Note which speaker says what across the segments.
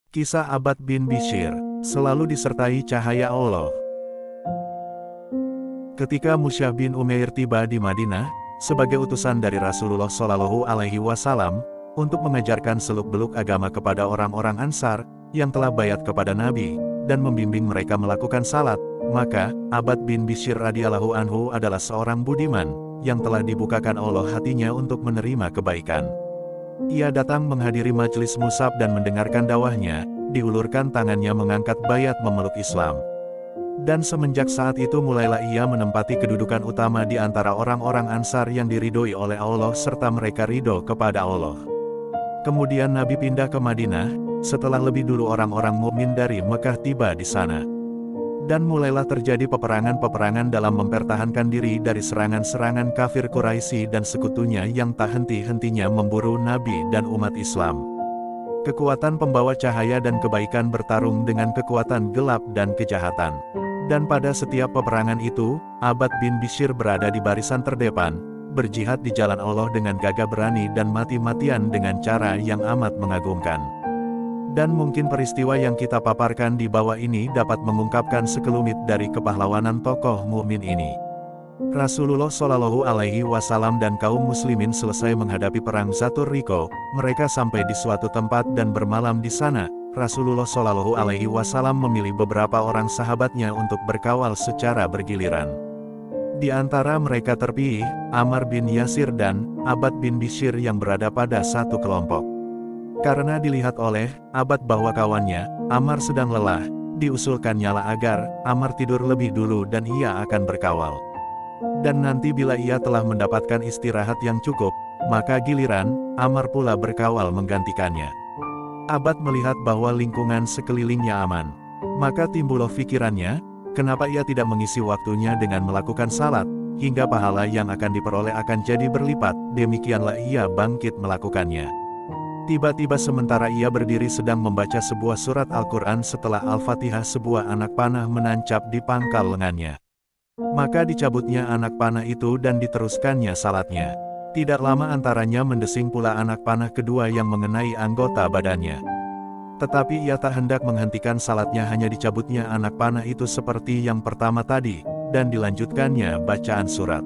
Speaker 1: Kisah Abbad bin Bishr, selalu disertai cahaya Allah. Ketika Musyah bin Umair tiba di Madinah, sebagai utusan dari Rasulullah Shallallahu Alaihi Wasallam, untuk mengajarkan seluk-beluk agama kepada orang-orang Ansar, yang telah baiat kepada Nabi, dan membimbing mereka melakukan salat, maka, Abbad bin Bishr radhiyallahu anhu adalah seorang budiman, yang telah dibukakan Allah hatinya untuk menerima kebaikan. Ia datang menghadiri majelis Musab dan mendengarkan dakwahnya, diulurkan tangannya mengangkat baiat memeluk Islam. Dan semenjak saat itu mulailah ia menempati kedudukan utama di antara orang-orang Ansar yang diridhoi oleh Allah serta mereka ridho kepada Allah. Kemudian Nabi pindah ke Madinah, setelah lebih dulu orang-orang mukmin dari Mekah tiba di sana. Dan mulailah terjadi peperangan-peperangan dalam mempertahankan diri dari serangan-serangan kafir Quraisy dan sekutunya yang tak henti-hentinya memburu Nabi dan umat Islam. Kekuatan pembawa cahaya dan kebaikan bertarung dengan kekuatan gelap dan kejahatan. Dan pada setiap peperangan itu, Abbad bin Bishr berada di barisan terdepan, berjihad di jalan Allah dengan gagah berani dan mati-matian dengan cara yang amat mengagumkan. Dan mungkin peristiwa yang kita paparkan di bawah ini dapat mengungkapkan sekelumit dari kepahlawanan tokoh mukmin ini. Rasulullah Shallallahu Alaihi Wasallam dan kaum muslimin selesai menghadapi perang Zatur Riqo, mereka sampai di suatu tempat dan bermalam di sana. Rasulullah Shallallahu Alaihi Wasallam memilih beberapa orang sahabatnya untuk berkawal secara bergiliran. Di antara mereka terpilih, Ammar bin Yasir dan Abbad bin Bishr yang berada pada satu kelompok. Karena dilihat oleh Abbad bahwa kawannya, Ammar sedang lelah, diusulkannya agar Ammar tidur lebih dulu dan ia akan berkawal. Dan nanti bila ia telah mendapatkan istirahat yang cukup, maka giliran Ammar pula berkawal menggantikannya. Abbad melihat bahwa lingkungan sekelilingnya aman. Maka timbullah pikirannya, kenapa ia tidak mengisi waktunya dengan melakukan salat, hingga pahala yang akan diperoleh akan jadi berlipat. Demikianlah ia bangkit melakukannya. Tiba-tiba sementara ia berdiri sedang membaca sebuah surat Al-Quran setelah Al-Fatihah sebuah anak panah menancap di pangkal lengannya. Maka dicabutnya anak panah itu dan diteruskannya salatnya. Tidak lama antaranya mendesing pula anak panah kedua yang mengenai anggota badannya. Tetapi ia tak hendak menghentikan salatnya, hanya dicabutnya anak panah itu seperti yang pertama tadi, dan dilanjutkannya bacaan surat.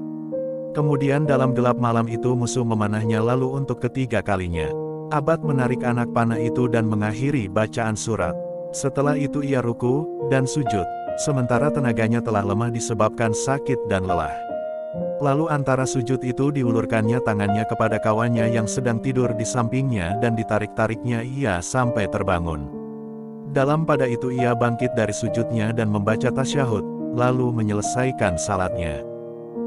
Speaker 1: Kemudian dalam gelap malam itu musuh memanahnya lalu untuk ketiga kalinya. Abbad menarik anak panah itu dan mengakhiri bacaan surat. Setelah itu ia ruku dan sujud, sementara tenaganya telah lemah disebabkan sakit dan lelah. Lalu antara sujud itu diulurkannya tangannya kepada kawannya yang sedang tidur di sampingnya dan ditarik-tariknya ia sampai terbangun. Dalam pada itu ia bangkit dari sujudnya dan membaca tasyahud, lalu menyelesaikan salatnya.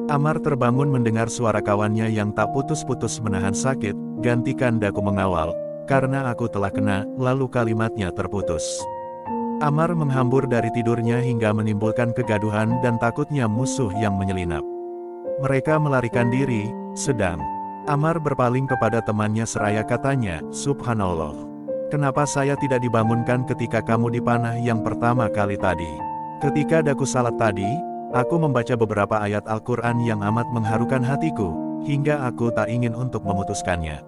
Speaker 1: Ammar terbangun mendengar suara kawannya yang tak putus-putus menahan sakit, gantikan daku mengawal, karena aku telah kena, lalu kalimatnya terputus. Ammar menghambur dari tidurnya hingga menimbulkan kegaduhan dan takutnya musuh yang menyelinap. Mereka melarikan diri, sedang Ammar berpaling kepada temannya seraya katanya, Subhanallah. Kenapa saya tidak dibangunkan ketika kamu dipanah yang pertama kali tadi? Ketika daku salat tadi, aku membaca beberapa ayat Al-Quran yang amat mengharukan hatiku, hingga aku tak ingin untuk memutuskannya.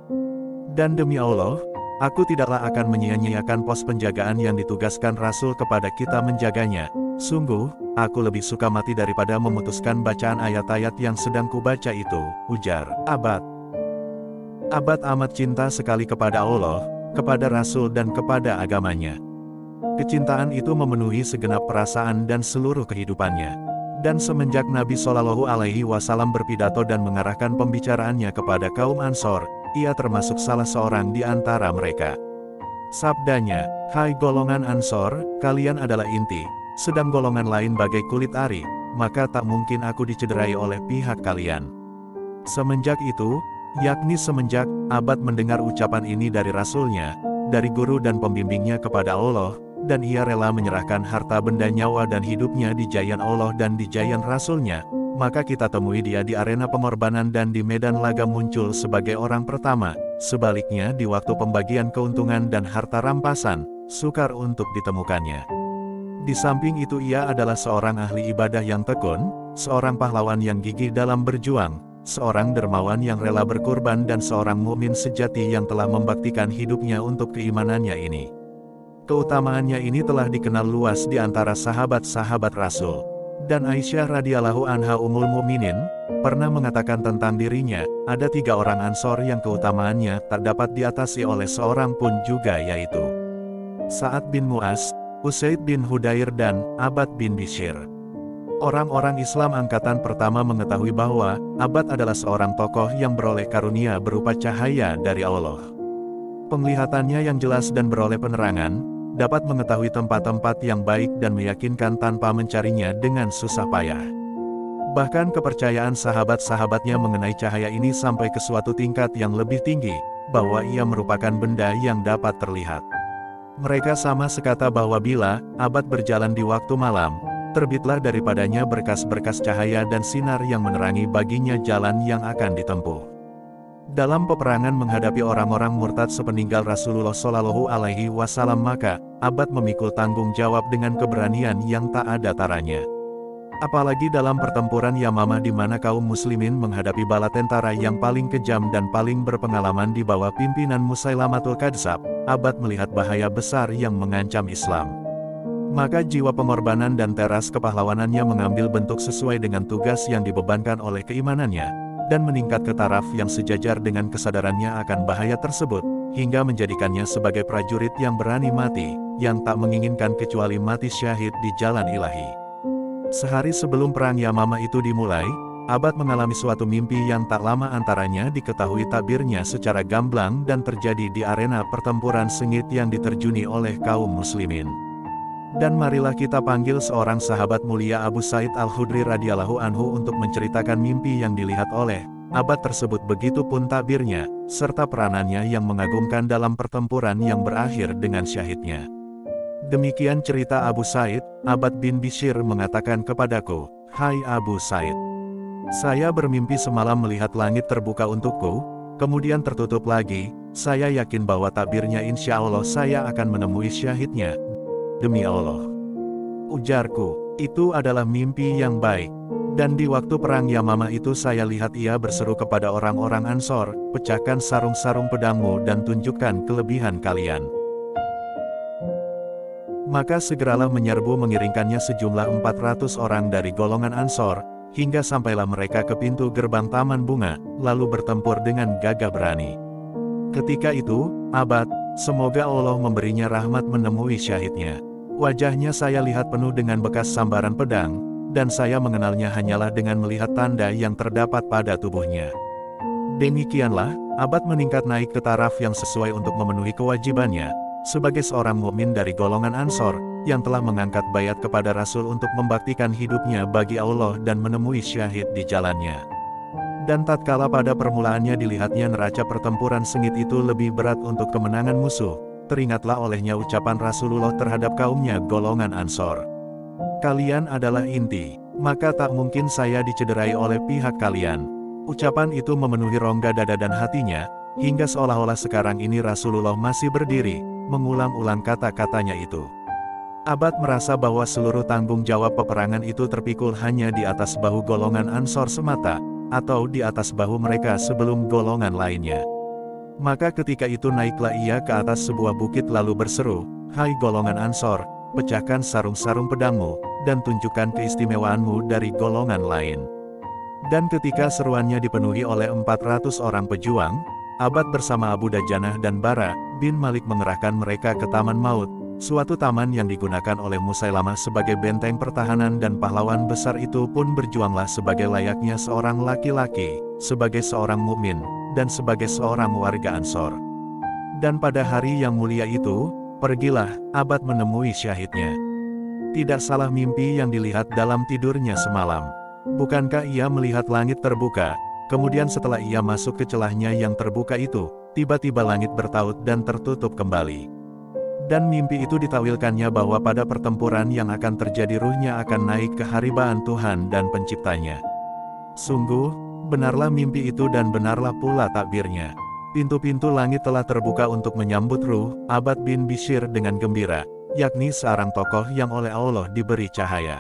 Speaker 1: Dan demi Allah, aku tidaklah akan menyia-nyiakan pos penjagaan yang ditugaskan Rasul kepada kita menjaganya. Sungguh, aku lebih suka mati daripada memutuskan bacaan ayat-ayat yang sedang kubaca itu, ujar Abbad. Abbad amat cinta sekali kepada Allah, kepada Rasul dan kepada agamanya. Kecintaan itu memenuhi segenap perasaan dan seluruh kehidupannya. Dan semenjak Nabi Shallallahu Alaihi Wasallam berpidato dan mengarahkan pembicaraannya kepada kaum Ansor, ia termasuk salah seorang di antara mereka. Sabdanya, hai golongan Ansor, kalian adalah inti, sedang golongan lain bagai kulit ari, maka tak mungkin aku dicederai oleh pihak kalian. Semenjak itu, yakni semenjak Abbad mendengar ucapan ini dari Rasulnya, dari guru dan pembimbingnya kepada Allah, dan ia rela menyerahkan harta benda nyawa dan hidupnya di jalan Allah dan di jalan Rasulnya, maka kita temui dia di arena pengorbanan dan di medan laga muncul sebagai orang pertama. Sebaliknya di waktu pembagian keuntungan dan harta rampasan, sukar untuk ditemukannya. Di samping itu ia adalah seorang ahli ibadah yang tekun, seorang pahlawan yang gigih dalam berjuang, seorang dermawan yang rela berkorban dan seorang mukmin sejati yang telah membaktikan hidupnya untuk keimanannya ini. Keutamaannya ini telah dikenal luas di antara sahabat-sahabat Rasul. Dan Aisyah radhiyallahu anha Ummul Mukminin pernah mengatakan tentang dirinya, ada 3 orang Ansor yang keutamaannya tak dapat diatasi oleh seorang pun juga, yaitu Sa'ad bin Mu'az, Usaid bin Hudair dan Abbad bin Bishr. Orang-orang Islam angkatan pertama mengetahui bahwa Abbad adalah seorang tokoh yang beroleh karunia berupa cahaya dari Allah. Penglihatannya yang jelas dan beroleh penerangan, dapat mengetahui tempat-tempat yang baik dan meyakinkan tanpa mencarinya dengan susah payah. Bahkan kepercayaan sahabat-sahabatnya mengenai cahaya ini sampai ke suatu tingkat yang lebih tinggi, bahwa ia merupakan benda yang dapat terlihat. Mereka sama sekata bahwa bila Abbad berjalan di waktu malam, terbitlah daripadanya berkas-berkas cahaya dan sinar yang menerangi baginya jalan yang akan ditempuh. Dalam peperangan menghadapi orang-orang murtad sepeninggal Rasulullah Shallallahu Alaihi Wasallam, maka Abbad memikul tanggung jawab dengan keberanian yang tak ada taranya. Apalagi dalam pertempuran Yamamah di mana kaum muslimin menghadapi bala tentara yang paling kejam dan paling berpengalaman di bawah pimpinan Musailamatul Kadzdzab, Abbad melihat bahaya besar yang mengancam Islam. Maka jiwa pengorbanan dan teras kepahlawanannya mengambil bentuk sesuai dengan tugas yang dibebankan oleh keimanannya, dan meningkat ke taraf yang sejajar dengan kesadarannya akan bahaya tersebut, hingga menjadikannya sebagai prajurit yang berani mati, yang tak menginginkan kecuali mati syahid di jalan ilahi. Sehari sebelum perang Yamamah itu dimulai, Abbad mengalami suatu mimpi yang tak lama antaranya diketahui takbirnya secara gamblang dan terjadi di arena pertempuran sengit yang diterjuni oleh kaum muslimin. Dan marilah kita panggil seorang sahabat mulia Abu Sa'id Al-Khudri radhiyallahu anhu untuk menceritakan mimpi yang dilihat oleh Abbad tersebut, begitupun takbirnya, serta peranannya yang mengagumkan dalam pertempuran yang berakhir dengan syahidnya. Demikian cerita Abu Sa'id. Abbad bin Bishr mengatakan kepadaku, "Hai Abu Sa'id, saya bermimpi semalam melihat langit terbuka untukku, kemudian tertutup lagi. Saya yakin bahwa takbirnya insya Allah saya akan menemui syahidnya. Demi Allah," ujarku, "itu adalah mimpi yang baik. Dan di waktu perang Yamamah itu saya lihat ia berseru kepada orang-orang Ansor, pecahkan sarung-sarung pedangmu dan tunjukkan kelebihan kalian." Maka segeralah menyerbu mengiringkannya sejumlah 400 orang dari golongan Ansor, hingga sampailah mereka ke pintu gerbang Taman Bunga, lalu bertempur dengan gagah berani. Ketika itu, Abbad, semoga Allah memberinya rahmat, menemui syahidnya. Wajahnya saya lihat penuh dengan bekas sambaran pedang, dan saya mengenalnya hanyalah dengan melihat tanda yang terdapat pada tubuhnya. Demikianlah, Abbad meningkat naik ke taraf yang sesuai untuk memenuhi kewajibannya, sebagai seorang mukmin dari golongan Ansor, yang telah mengangkat baiat kepada Rasul untuk membaktikan hidupnya bagi Allah dan menemui syahid di jalannya. Dan tatkala pada permulaannya dilihatnya neraca pertempuran sengit itu lebih berat untuk kemenangan musuh, teringatlah olehnya ucapan Rasulullah terhadap kaumnya golongan Ansor. "Kalian adalah inti, maka tak mungkin saya dicederai oleh pihak kalian." Ucapan itu memenuhi rongga dada dan hatinya, hingga seolah-olah sekarang ini Rasulullah masih berdiri, mengulang-ulang kata-katanya itu. Abbad merasa bahwa seluruh tanggung jawab peperangan itu terpikul hanya di atas bahu golongan Ansor semata, atau di atas bahu mereka sebelum golongan lainnya. Maka ketika itu naiklah ia ke atas sebuah bukit lalu berseru, "Hai golongan Ansor, pecahkan sarung-sarung pedangmu, dan tunjukkan keistimewaanmu dari golongan lain." Dan ketika seruannya dipenuhi oleh 400 orang pejuang, Abbad bersama Abu Dajanah dan Bara bin Malik mengerahkan mereka ke Taman Maut, suatu taman yang digunakan oleh Musailamah sebagai benteng pertahanan, dan pahlawan besar itu pun berjuanglah sebagai layaknya seorang laki-laki, sebagai seorang mukmin, dan sebagai seorang warga Ansor. Dan pada hari yang mulia itu, pergilah Abbad menemui syahidnya. Tidak salah mimpi yang dilihat dalam tidurnya semalam. Bukankah ia melihat langit terbuka, kemudian setelah ia masuk ke celahnya yang terbuka itu, tiba-tiba langit bertaut dan tertutup kembali. Dan mimpi itu ditawilkannya bahwa pada pertempuran yang akan terjadi ruhnya akan naik ke haribaan Tuhan dan Penciptanya. Sungguh, benarlah mimpi itu dan benarlah pula takbirnya. Pintu-pintu langit telah terbuka untuk menyambut ruh Abbad bin Bishr dengan gembira, yakni seorang tokoh yang oleh Allah diberi cahaya.